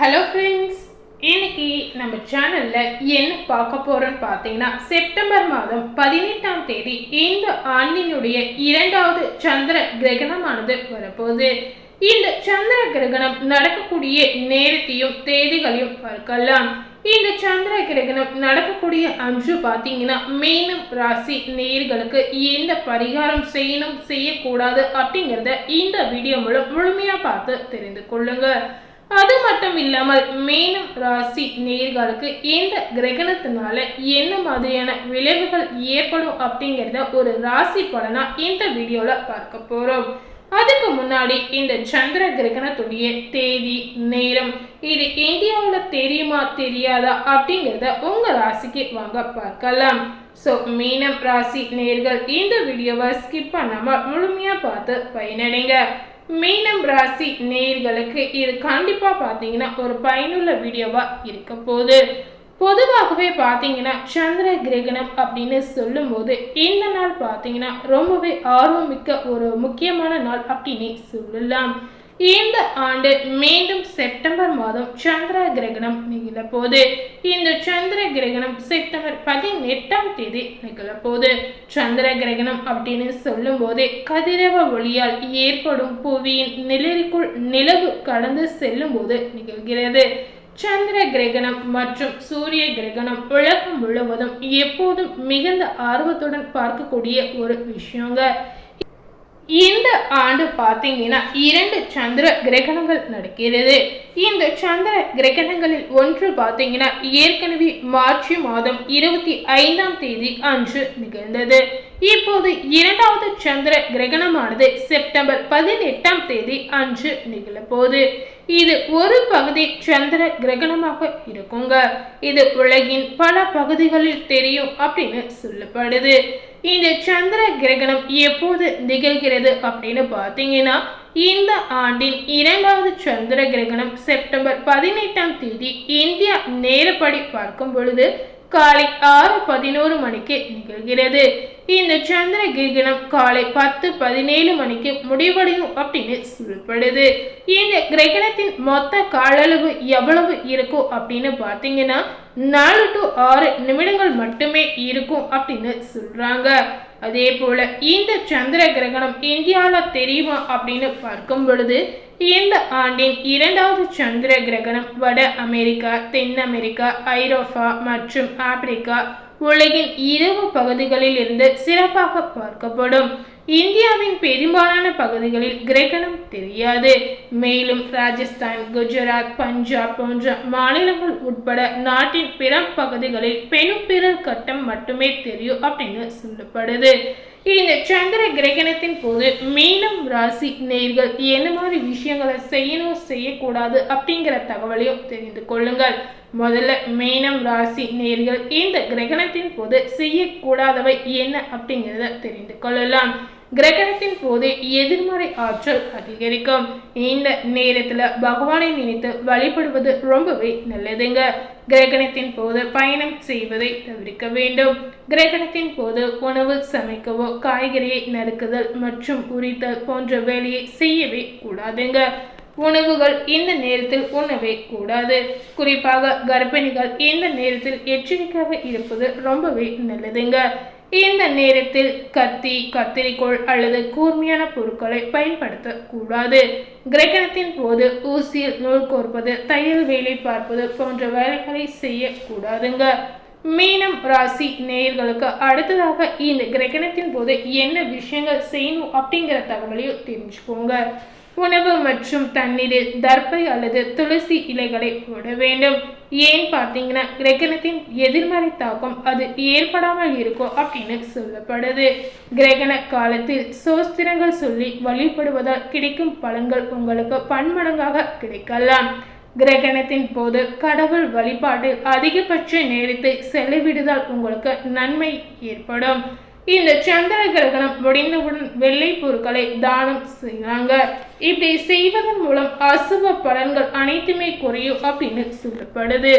Hello friends, இன்னைக்கு நம்ம சேனலில் என்ன பார்க்க போகிறோன்னு பார்த்தீங்கன்னா, செப்டம்பர் மாதம் 18ஆம் தேதி இந்த ஆண்டினுடைய இரண்டாவது சந்திர கிரகணமானது வரப்போகுது. இந்த சந்திர கிரகணம் நடக்கக்கூடிய நேரத்தையும் தேதிகளையும் பார்க்கலாம். இந்த சந்திர கிரகணம் நடக்கக்கூடிய அன்று பார்த்தீங்கன்னா, மீனம் ராசி நேயர்களுக்கு எந்த பரிகாரம் செய்யணும் செய்யக்கூடாது அப்படிங்கிறத இந்த வீடியோ மூலம் முழுமையாக பார்த்து தெரிந்து கொள்ளுங்க. அது மட்டும் இல்லாமல் மீனம் ராசி நேயர்களுக்கு இந்த கிரகணத்தினால என்ன மாதிரியான விளைவுகள் ஏற்படும் அப்படிங்கிறத ஒரு ராசி பலனா இந்த வீடியோல பார்க்க போறோம். அதுக்கு முன்னாடி இந்த சந்திர கிரகணத்துடைய தேதி நேரம் இது இந்தியாவில் தெரியுமா தெரியாதா அப்படிங்கிறத உங்க ராசிக்கு வாங்க பார்க்கலாம். ஸோ மீனம் ராசி நேயர்கள் இந்த வீடியோவை ஸ்கிப் பண்ணாம முழுமையா பார்த்து பயனடைங்க. மீனம் ராசி நேயர்களுக்கு இது கண்டிப்பா பார்த்தீங்கன்னா ஒரு பயனுள்ள வீடியோவா இருக்க போகுது. பொதுவாகவே பார்த்தீங்கன்னா சந்திர கிரகணம் அப்படின்னு சொல்லும்போது இந்த நாள் பார்த்தீங்கன்னா ரொம்பவே ஆர்வமிக்க ஒரு முக்கியமான நாள் அப்படின்னு சொல்லலாம். இந்த ஆண்டு மீண்டும் செப்டம்பர் மாதம் சந்திர கிரகணம் நிகழப்போகுது. இந்த சந்திர கிரகணம் செப்டம்பர் 18ஆம் தேதி நிகழப்போகுது. சந்திர கிரகணம் அப்படின்னு சொல்லும் போதே கதிரவ ஒளியால் ஏற்படும் புவியின் நிழலுக்குள் நிலவு கடந்து செல்லும் போது நிகழ்கிறது. சந்திர கிரகணம் மற்றும் சூரிய கிரகணம் உலகம் முழுவதும் எப்போதும் மிகுந்த ஆர்வத்துடன் பார்க்கக்கூடிய ஒரு விஷயங்க. இந்த ஆண்டு பார்த்தீங்கன்னா 2 சந்திர கிரகணங்கள் நடக்கிறது. இந்த சந்திர கிரகணங்களில் ஒன்று பார்த்தீங்கன்னா ஏற்கனவே மார்ச் மாதம் 25ஆம் தேதி அன்று நிகழ்ந்தது. இப்போது இரண்டாவது சந்திர கிரகணமானது செப்டம்பர் 18ஆம் தேதி அன்று நிகழப்போகுது. இது ஒரு பகுதி சந்திர கிரகணமாக இருக்குங்க. இது உலகின் பல பகுதிகளில் தெரியும் அப்படின்னு சொல்லப்படுது. இந்த சந்திர கிரகணம் எப்போது நிகழ்கிறது அப்படின்னு பார்த்தீங்கன்னா, இந்த ஆண்டின் இரண்டாவது சந்திர கிரகணம் செப்டம்பர் 18ஆம் தேதி இந்தியா நேரப்படி பார்க்கும் பொழுது காலை 6:11 மணிக்கு நிகழ்கிறது. இந்த சந்திர கிரகணம் காலை 10:17 மணிக்கு முடிவடையும் அப்படின்னு சொல்லப்படுது. இந்த கிரகணத்தின் மொத்த கால அளவு எவ்வளவு இருக்கும் அப்படின்னு பார்த்தீங்கன்னா 4 to 6 நிமிடங்கள் மட்டுமே இருக்கும் அப்படின்னு சொல்றாங்க. அதே போல இந்த சந்திர கிரகணம் இந்தியாவில் தெரியுமா அப்படின்னு பார்க்கும் பொழுது இந்த ஆண்டின் இரண்டாவது சந்திர கிரகணம் வட அமெரிக்கா, தென் அமெரிக்கா, ஐரோப்பா மற்றும் ஆப்பிரிக்கா உலகின் இரவு பகுதிகளில் இருந்து சிறப்பாக பார்க்கப்படும். இந்தியாவின் பெரும்பாலான பகுதிகளில் கிரகணம் தெரியாது. மேலும் ராஜஸ்தான், குஜராத், பஞ்சாப் போன்ற மாநிலங்கள் உட்பட நாட்டின் பிற பகுதிகளில் பெரும்பிரல் கட்டம் மட்டுமே தெரியும் அப்படின்னு சொல்லப்படுது. இந்த சந்திர கிரகணத்தின் போது மீனம் ராசி நேயர்கள் என்ன மாதிரி விஷயங்களை செய்யணும் செய்யக்கூடாது அப்படிங்கிற தகவலையும் தெரிந்து கொள்ளுங்கள். முதல்ல மீனம் ராசி நேயர்கள் இந்த கிரகணத்தின் போது செய்யக்கூடாதவை என்ன அப்படிங்கிறத தெரிந்து கொள்ளலாம். கிரகணத்தின் போது எதிர்மறை ஆற்றல் அதிகரிக்கும். இந்த நேரத்துல பகவானை நினைத்து வழிபடுவது ரொம்பவே நல்லதுங்க. கிரகணத்தின் போது பயணம் செய்வதை தவிர்க்க வேண்டும். கிரகணத்தின் போது உணவு சமைக்கவோ காய்கறியை நறுக்குதல் மற்றும் உரித்தல் போன்ற வேலையை செய்யவே கூடாதுங்க. உணவுகள் இந்த நேரத்தில் உண்ணவே கூடாது. குறிப்பாக கர்ப்பிணிகள் இந்த நேரத்தில் எச்சரிக்கையாக இருப்பது ரொம்பவே நல்லதுங்க. இந்த நேரத்தில் கத்தி, கத்திரிக்கோள் அல்லது கூர்மையான பொருட்களை பயன்படுத்தக்கூடாது. கிரகணத்தின் போது ஊசியில் நூல் கோர்ப்பது, தையல் வேலை பார்ப்பது போன்ற வேலைகளை செய்யக்கூடாதுங்க. மீனம் ராசி நேயர்களுக்கு அடுத்ததாக இந்த கிரகணத்தின் போது என்ன விஷயங்கள் செய்யணும் அப்படிங்கிற தகவலையும் தெரிஞ்சுக்கோங்க. உணவு மற்றும் தண்ணீரில் தர்பை அல்லது துளசி இலைகளை போட வேண்டும். ஏன் பார்த்தீங்கன்னா கிரகணத்தின் எதிர்மறை தாக்கம் அது ஏற்படாமல் இருக்கும் அப்படின்னு சொல்லப்படுது. கிரகண காலத்தில் சோஸ்திரங்கள் சொல்லி வழிபடுவதால் கிடைக்கும் பலன்கள் உங்களுக்கு பன்மடங்காக கிடைக்கலாம். கிரகணத்தின் போது கடவுள் வழிபாட்டில் அதிகபட்ச நேரத்தை செலவிடுவதால் உங்களுக்கு நன்மை ஏற்படும். இந்த சந்திர கிரகணம் முடிந்தவுடன் வெள்ளை பொருட்களை தானம் செய்வாங்க. இப்படி செய்வதன் மூலம் அசுப பலன்கள் அனைத்துமே குறையும் அப்படின்னு சொல்லப்படுது.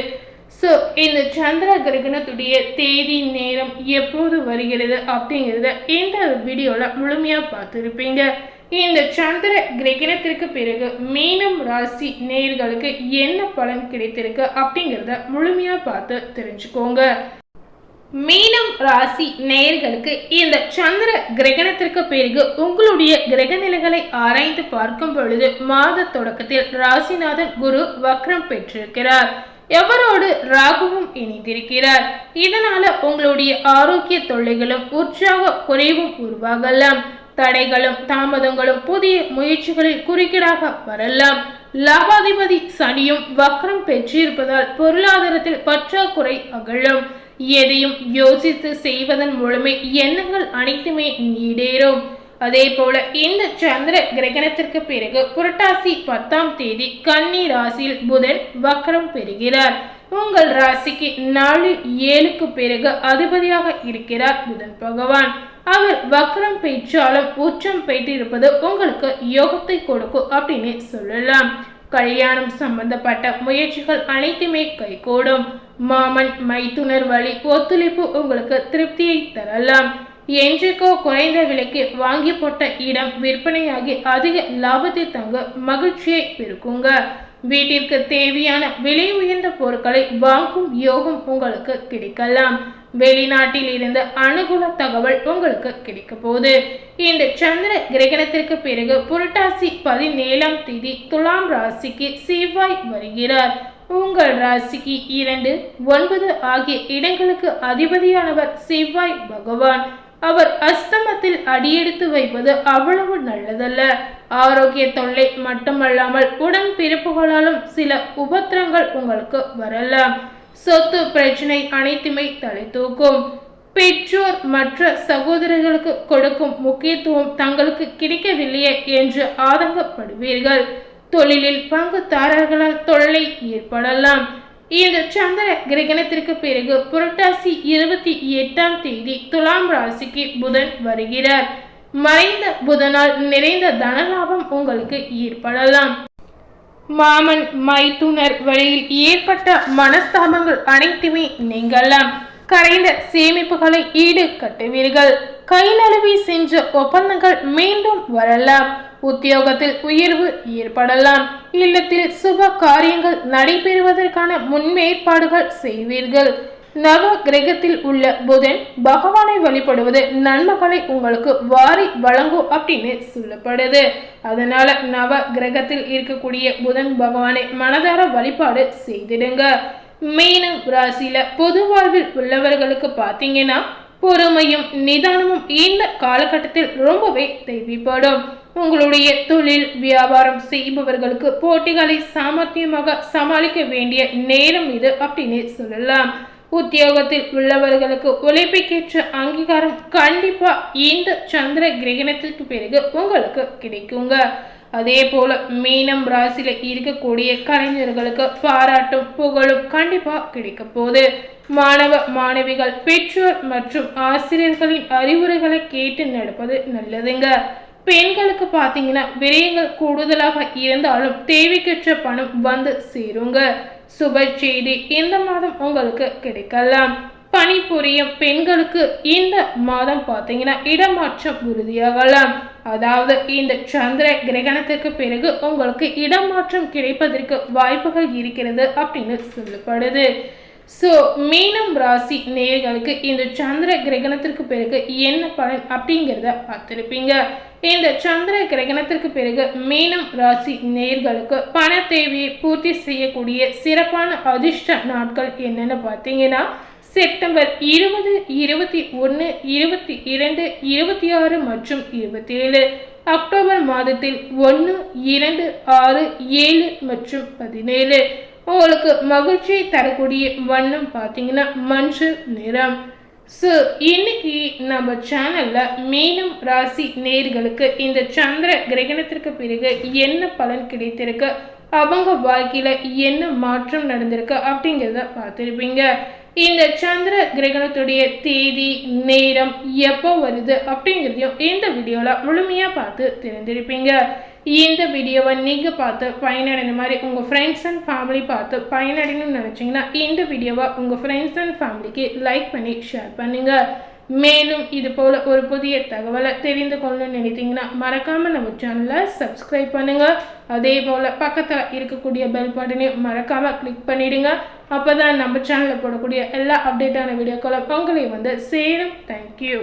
ஸோ இந்த சந்திர கிரகணத்துடைய தேதி நேரம் எப்போது வருகிறது அப்படிங்கிறத இந்த வீடியோவில் முழுமையாக பார்த்துருப்பீங்க. இந்த சந்திர கிரகணத்திற்கு பிறகு மீனம் ராசி நேயர்களுக்கு என்ன பலன் கிடைத்திருக்கு அப்படிங்கிறத முழுமையா பார்த்து தெரிஞ்சுக்கோங்க. மீனம் ராசி நேயர்களுக்கு இந்த சந்திர கிரகணத்திற்கு பிறகு உங்களுடைய கிரக நிலைகளை ஆராய்ந்து பார்க்கும் பொழுது மாத தொடக்கத்தில் ராசிநாதன் குரு வக்ரம் பெற்றிருக்கிறார். எவரோடு ராகுவும் இணைந்திருக்கிறார். இதனால உங்களுடைய ஆரோக்கிய தொல்லைகளும் உற்சாக குறைவும் உருவாகலாம். தடைகளும் தாமதங்களும் புதிய முயற்சிகளில் குறுக்கீடாக வரலாம். லாபாதிபதி சனியும் வக்ரம் பெற்றிருப்பதால் பொருளாதாரத்தில் பற்றாக்குறை அகலும். எதையும் யோசித்து செய்வதன் மூலமே எண்ணங்கள் அனைத்துமே ஈடேறும். அதே போல இந்த சந்திர கிரகணத்திற்கு பிறகு புரட்டாசி 10ஆம் தேதி கன்னி ராசியில் புதன் வக்ரம் பெறுகிறார். உங்கள் ராசிக்கு 4-7க்கு பிறகு அதிபதியாக இருக்கிறார் புதன் பகவான். அவர் வக்ரம் பெற்றாலும் உச்சம் பெற்றிருப்பது உங்களுக்கு யோகத்தை கொடுக்கும் அப்படின்னு சொல்லலாம். கல்யாணம் சம்பந்தப்பட்ட முயற்சிகள் அனைத்துமே கைகூடும். மாமன் மைத்துனர் வழி ஒத்துழைப்பு உங்களுக்கு திருப்தியை தரலாம். என்றைக்கோ குறைந்த விலைக்கு வாங்கி போட்ட இடம் விற்பனையாகி அதிக லாபத்தை தங்க மகிழ்ச்சியை பெருக்குங்க. வீட்டிற்கு தேவையான விலை உயர்ந்த பொருட்களை வாங்கும் யோகம் உங்களுக்கு கிடைக்கலாம். வெளிநாட்டில் இருந்து அனுகூல தகவல் உங்களுக்கு கிடைக்க போகுது. இந்த சந்திர கிரகணத்திற்கு பிறகு புரட்டாசி 17ஆம் தேதி துலாம் ராசிக்கு செவ்வாய் வருகிறார். உங்கள் ராசிக்கு 2, 9 ஆகிய இடங்களுக்கு அதிபதியானவர் செவ்வாய் பகவான். அவர் அஸ்தமத்தில் அடியெடுத்து வைப்பது அவ்வளவு நல்லதல்ல. ஆரோக்கிய தொல்லை மட்டுமல்லாமல் உடன்பிறப்புகளாலும் சில உபத்திரங்கள் உங்களுக்கு வரலாம். சொத்து பிரச்சனை அனைத்துமே தலை தூக்கும். பெற்றோர் மற்ற சகோதரர்களுக்கு கொடுக்கும் முக்கியத்துவம் தங்களுக்கு கிடைக்கவில்லையே என்று ஆதங்கப்படுவீர்கள். தொழிலில் பங்குதாரர்களால் தொல்லை ஏற்படலாம். இந்த சந்திர கிரகணத்திற்கு பிறகு புரட்டாசி 28ஆம் தேதி துலாம் ராசிக்கு புதன் வருகிறார். மறைந்த புதனால் நிறைந்த தனலாபம் உங்களுக்கு ஏற்படலாம். மாமன் மைத்துனர் வழியில் ஏற்பட்ட மனஸ்தாபங்கள் அனைத்துமே நீங்கலாம். கரைந்த சேமிப்புகளை ஈடு கட்டுவீர்கள். கை நழுவி சென்ற ஒப்பந்தங்கள் மீண்டும் வரலாம். உத்தியோகத்தில் உயர்வு ஏற்படலாம். இல்லத்தில் சுப காரியங்கள் நடைபெறுவதற்கான முன்னேற்பாடுகள் செய்வீர்கள். நவ கிரகத்தில் உள்ள புதன் பகவானை வழிபடுவது நன்மைகளை உங்களுக்கு வாரி வழங்கும் அப்படின்னு சொல்லப்படுது. அதனால நவ கிரகத்தில் இருக்கக்கூடிய புதன் பகவானை மனதார வழிபாடு செய்திடுங்க. மீனம் ராசியில பொது வாழ்வில் உள்ளவர்களுக்கு பார்த்தீங்கன்னா பொறுமையும் நிதானமும் இந்த காலகட்டத்தில் ரொம்பவே தேவைப்படும். உங்களுடைய தொழில் வியாபாரம் செய்பவர்களுக்கு போட்டிகளை சாமர்த்தியமாக சமாளிக்க வேண்டிய நேரம் இது அப்படின்னு சொல்லலாம். உத்தியோகத்தில் உள்ளவர்களுக்கு உழைப்புக்கேற்ற அங்கீகாரம் கண்டிப்பா இந்த சந்திர கிரகணத்திற்கு பிறகு உங்களுக்கு கிடைக்குங்க. அதே போல மீனம் ராசியில இருக்கக்கூடிய கலைஞர்களுக்கு பாராட்டும் புகழும் கண்டிப்பா கிடைக்க போகுது. மாணவ மாணவிகள் பெற்றோர் மற்றும் ஆசிரியர்களின் அறிவுரைகளை கேட்டு நடப்பது நல்லதுங்க. பெண்களுக்கு பார்த்தீங்கன்னா விரயங்கள் கூடுதலாக இருந்தாலும் தேவைக்கேற்ற பணம் வந்து சேருங்க. சுப செய்தி இந்த மாதம் உங்களுக்கு கிடைக்கலாம். பணிபுரியும் பெண்களுக்கு இந்த மாதம் பார்த்தீங்கன்னா இடமாற்றம் உறுதியாகலாம். அதாவது இந்த சந்திர கிரகணத்திற்கு பிறகு உங்களுக்கு இடமாற்றம் கிடைப்பதற்கு வாய்ப்புகள் இருக்கிறது அப்படின்னு சொல்லப்படுது. ஸோ மீனம் ராசி நேயர்களுக்கு இந்த சந்திர கிரகணத்திற்கு பிறகு என்ன பலன் அப்படிங்கிறத பார்த்துருப்பீங்க. இந்த சந்திர கிரகணத்திற்கு பிறகு மீனம் ராசி நேயர்களுக்கு பண தேவையை பூர்த்தி செய்யக்கூடிய சிறப்பான அதிர்ஷ்ட நாட்கள் என்னன்னு பார்த்தீங்கன்னா செப்டம்பர் 20, 21, 22, 26 மற்றும் 27. அக்டோபர் மாதத்தில் 1, 2, 6, 7 மற்றும் 17. உங்களுக்கு மகிழ்ச்சியை தரக்கூடிய வண்ணம் பார்த்தீங்கன்னா மஞ்சள் நிறம். ஸோ இன்னைக்கு நம்ம சேனல்ல மீனம் ராசி நேயர்களுக்கு இந்த சந்திர கிரகணத்திற்கு பிறகு என்ன பலன் கிடைத்திருக்கு, அவங்க வாழ்க்கையில என்ன மாற்றம் நடந்திருக்கு அப்படிங்கிறத பார்த்துருப்பீங்க. இந்த சந்திர கிரகணத்துடைய தேதி நேரம் எப்போ வருது அப்படிங்கிறதையும் இந்த வீடியோவில் முழுமையாக பார்த்து தெரிஞ்சிருப்பீங்க. இந்த வீடியோவை நீங்கள் பார்த்து பயனடைந்த மாதிரி உங்கள் ஃப்ரெண்ட்ஸ் அண்ட் ஃபேமிலி பார்த்து பயனடையணும்னு நினச்சிங்கன்னா இந்த வீடியோவை உங்கள் ஃப்ரெண்ட்ஸ் அண்ட் ஃபேமிலிக்கு லைக் பண்ணி ஷேர் பண்ணுங்கள். மேலும் இது போல ஒரு புதிய தகவலை தெரிந்து கொள்ள நினைத்தீங்கன்னா மறக்காமல் நம்ம சேனலை சப்ஸ்கிரைப் பண்ணுங்கள். அதே போல் பக்கத்தில் இருக்கக்கூடிய பெல் பட்டனையும் மறக்காமல் கிளிக் பண்ணிவிடுங்க. அப்போ தான் நம்ம சேனலில் போடக்கூடிய எல்லா அப்டேட்டான வீடியோக்களும் உங்களை வந்து சேரும். தேங்க்யூ.